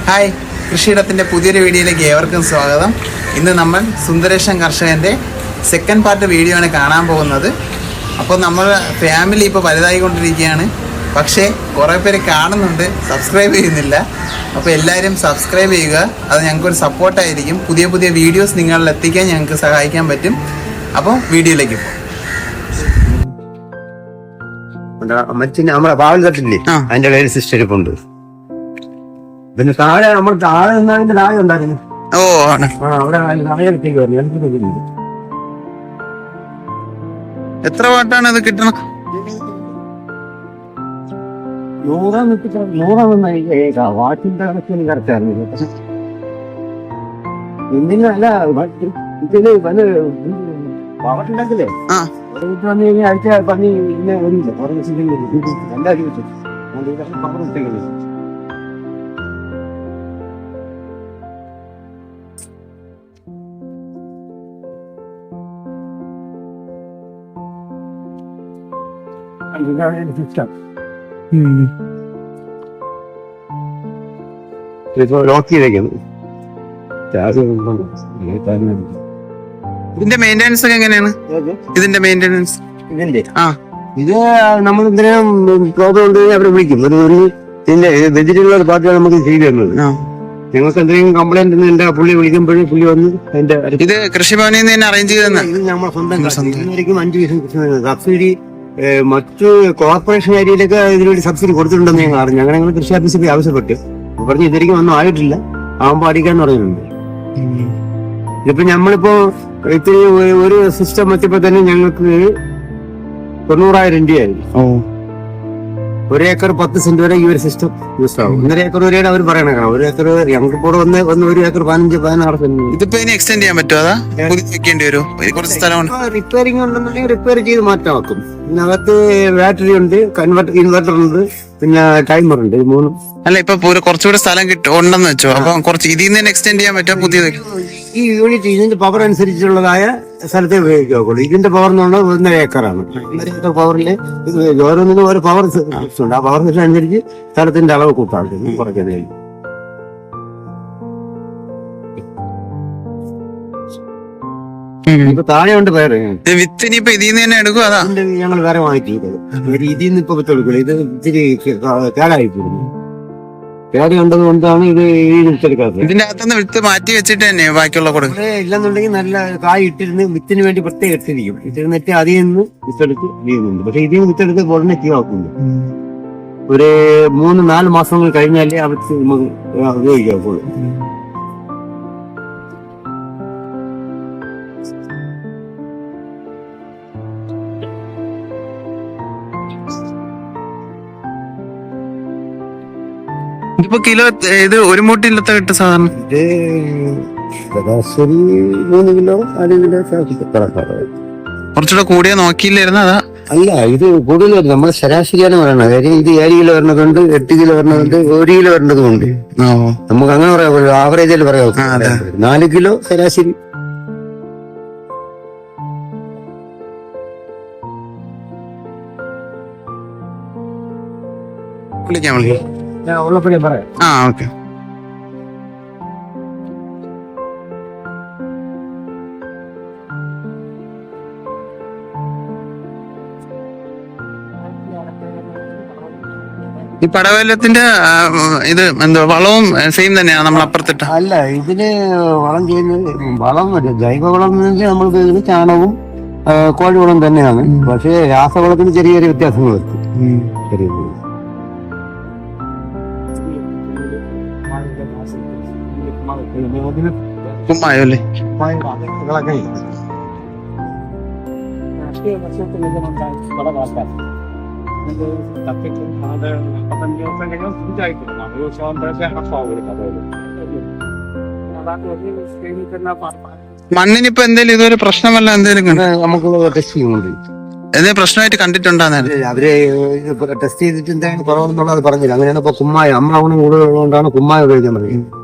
Hi, കൃഷിയിടത്തിൻ്റെ പുതിയൊരു വീഡിയോയിലേക്ക് ഏവർക്കും സ്വാഗതം. ഇന്ന് നമ്മൾ സുന്ദരേശൻ കർഷകൻ്റെ സെക്കൻഡ് പാർട്ട് വീഡിയോ ആണ് കാണാൻ പോകുന്നത്. അപ്പോൾ നമ്മൾ ഫാമിലി ഇപ്പോൾ വലുതായിക്കൊണ്ടിരിക്കുകയാണ്. പക്ഷേ കുറേ പേര് കാണുന്നുണ്ട്, സബ്സ്ക്രൈബ് ചെയ്യുന്നില്ല. അപ്പോൾ എല്ലാവരും സബ്സ്ക്രൈബ് ചെയ്യുക, അത് ഞങ്ങൾക്കൊരു സപ്പോർട്ടായിരിക്കും. പുതിയ പുതിയ വീഡിയോസ് നിങ്ങളിൽ എത്തിക്കാൻ ഞങ്ങൾക്ക് സഹായിക്കാൻ പറ്റും. അപ്പോൾ വീഡിയോയിലേക്ക് പോകും. നമ്മളെ പാവൽ തട്ടില്ലേ, അതിന്റെ കയ്യിൽ സിസ്റ്റർ ഇപ്പൊ ഉണ്ട്. പിന്നെ താഴെ നമ്മൾ താഴെ നിന്നതിന്റെ താഴെ ഉണ്ടായിരുന്നു. അവിടെ താഴെത്തേക്ക് പറഞ്ഞു. എത്ര പാട്ടാണ് ഇത് കിട്ടണം? 100 വാട്ടിന്റെ കണക്കിന് കറക്റ്റായിരുന്നു. എന്തിനല്ല ഇതില് വല്ല പാവട്ടുണ്ടെങ്കിലേ വന്നു കഴിഞ്ഞാൽ ആഴ്ച പണി ഇന്നെ വരില്ല. എല്ലാ ദിവസവും പവർ ഇട്ടേക്കുന്നത്. ലോക്ക് ചെയ്തേക്കുന്നു. ഇതിന്റെ മെയിൻ്റെനൻസ് ഒക്കെ എങ്ങനെയാണ്? ഇതിന്റെ മെയിൻ്റെനൻസ് ഇത് നമ്മൾ എന്തിനും പ്രോബ്ലം ഉണ്ട് അവരെ വിളിക്കും. ഒരു ഇതിന്റെ വെജിറ്റബിൾ പാർട്ടിയാണ് നമുക്ക് ചെയ്തു തരുന്നത്. ഞങ്ങൾക്ക് എന്തെങ്കിലും കംപ്ലൈന്റ് ഉണ്ടെങ്കിൽ പുള്ളി വിളിക്കുമ്പോഴും പുള്ളി വന്ന് അതിന്റെ ഇത് കൃഷിഭവനിൽ നിന്ന് തന്നെ അറേഞ്ച് ചെയ്തെന്ന്. ഇത് നമ്മൾ സ്വന്തം 5% സബ്സിഡി മറ്റു കോർപ്പറേഷൻ ഏരിയയിലൊക്കെ ഇതിനുവേണ്ടി സബ്സിഡി കൊടുത്തിട്ടുണ്ടെന്ന് ഞങ്ങൾ അറിഞ്ഞു. അങ്ങനെ ഞങ്ങൾ കൃഷി ഓഫീസിൽ പോയി ആവശ്യപ്പെട്ട് പറഞ്ഞ് ഇതായിരിക്കും ഒന്നും ആയിട്ടില്ല, ആവുമ്പോ അടിക്കാന്ന് പറയുന്നുണ്ട്. ഇതിപ്പോ നമ്മളിപ്പോ ഇത്തിരി ഒരു സിസ്റ്റം വെച്ചപ്പോ തന്നെ ഞങ്ങൾക്ക് 90,000 രൂപയായി. 1 ഏക്കർ 10 സെന്റ് വരെ ഈ ഒരു സിസ്റ്റം യൂസ് ആവും. 1.5 ഏക്കർ വരെയാണ് അവർ പറയണ. 1 ഏക്കർ ഞങ്ങൾക്ക് വന്ന് 1 ഏക്കർ 15-16 സെന്റ്. ഇതിപ്പോ ഇനി എക്സ്റ്റെൻഡ് ചെയ്യാൻ പറ്റുമോ? അതാ വെക്കേണ്ടി വരും. കുറച്ച് സ്ഥലമുണ്ട്. റിപ്പയറിംഗ് ഉണ്ടെന്നുണ്ടെങ്കിൽ റിപ്പയർ ചെയ്ത് മാറ്റാക്കും. ഇതിനകത്ത് ബാറ്ററി ഉണ്ട്, ഇൻവെർട്ടർ ഉണ്ട്, പിന്നെ ടൈമർ ഉണ്ട്. ഇത് 3. അല്ല, ഇപ്പൊ കുറച്ചുകൂടെ സ്ഥലം ഉണ്ടെന്ന് വെച്ചോ, അപ്പൊ കുറച്ച് ഇതിൽ നിന്ന് തന്നെ എക്സ്റ്റെൻഡ് ചെയ്യാൻ പറ്റുമോ? പുതിയത് ഈ യൂണിറ്റ് ഇതിന്റെ പവർ അനുസരിച്ചുള്ളതായ സ്ഥലത്തെ ഉപയോഗിക്കാവുള്ളൂ. ഇതിന്റെ പവർ എന്ന് പറഞ്ഞാൽ 1.5 ഏക്കറാണ്. 1.5 ഏക്കർ പവറിൽ ഓരോന്നിനും ഓരോ പവർ ഉണ്ട്. ആ പവർ അനുസരിച്ച് സ്ഥലത്തിന്റെ അളവ് കൂട്ടാണ് കുറയ്ക്കുന്നത്. ഇപ്പൊ താഴെയുണ്ട് പേര് വിത്തിന്. ഇപ്പൊ ഇതിൽ നിന്ന് തന്നെ എടുക്കും. അതാ ഞങ്ങൾ വേറെ വാങ്ങിക്കുന്നത്. ഇതിൽ നിന്ന് ഇപ്പൊ വിത്ത് എടുക്കില്ല. ഇത് ഇത്തിരി കേടായി പോകുന്നു. പേടി ഉള്ളത് കൊണ്ടാണ് ഇത് വിത്തെടുക്കാത്തത്. ഇതിന്റെ അകത്തുനിന്ന് വിത്ത് മാറ്റി വെച്ചിട്ട് തന്നെ ബാക്കിയുള്ള കൊടുക്കും. ഇല്ലെന്നുണ്ടെങ്കിൽ നല്ല കായ് ഇട്ടിരുന്ന് വിത്തിന് വേണ്ടി പ്രത്യേകം ഇട്ടിരിക്കും. ഇട്ടിരുന്നിട്ട് അതിൽ നിന്ന് വിത്തെടുത്ത് ചെയ്യുന്നുണ്ട്. പക്ഷെ ഇതിൽ നിന്ന് വിത്തെടുത്ത് ഉടനെ ചെയ്യുന്നുണ്ട്. ഒരു 3-4 മാസങ്ങൾ കഴിഞ്ഞാലേ ആ വിത്ത് നമുക്ക് ഉപയോഗിക്കാവുള്ളൂ. ഇതിപ്പോ കിലോ ഇത് ഒരു മൂട്ടിലത്തെ കിട്ടും സാധാരണ? ഇത് ശരാശരി 3 കിലോ 4 കിലോ കണക്കാണ്. കുറച്ചുകൂടെ കൂടിയാ നോക്കിയില്ലായിരുന്നു? അതാ അല്ല, ഇത് കൂടുതൽ വരും. നമ്മൾ ശരാശരിയാണ് പറയണത്. കാര്യം ഇത് 7 കിലോ വരണതുണ്ട്, 8 കിലോ വരണതുണ്ട്, 1 കിലോ വരണതുമുണ്ട്. നമുക്ക് അങ്ങനെ പറയാം, ആവറേജിൽ പറയാം. 4 കിലോ ശരാശരി. ഉള്ളപ്പോഴേ പറയാം. ഓക്കെ. ഈ പടവലത്തിന്റെ ഇത് എന്തോ വളവും സെയിം തന്നെയാണ് നമ്മൾ അപ്പുറത്തിട്ട? അല്ല, ഇതിന് വളം ചെയ്യുന്നത് വളം ജൈവവളം നമ്മൾ ഉപയോഗിക്കുന്നത് ചാണകവും കോഴിവളം തന്നെയാണ്. പക്ഷേ രാസവളത്തിന് ചെറിയ ചെറിയ വ്യത്യാസങ്ങൾ വരും. ചെറിയ കുമ്മായല്ലേ? മണ്ണിനിപ്പോ എന്തേലും ഇതൊരു പ്രശ്നമല്ല എന്തെങ്കിലും നമുക്ക് ടെസ്റ്റ് ചെയ്യുന്നുണ്ട്. എന്തെങ്കിലും പ്രശ്നമായിട്ട് കണ്ടിട്ടുണ്ടാകുന്ന അവര് ടെസ്റ്റ് ചെയ്തിട്ട് എന്തെങ്കിലും കുറവെന്നുള്ളത് പറഞ്ഞില്ല. അങ്ങനെയാണ് ഇപ്പൊ കുമ്മായ അമ്മാവണം കൂടുതലുള്ളതുകൊണ്ടാണ് കുമ്മായ ഉപയോഗിക്കാൻ പറഞ്ഞത്.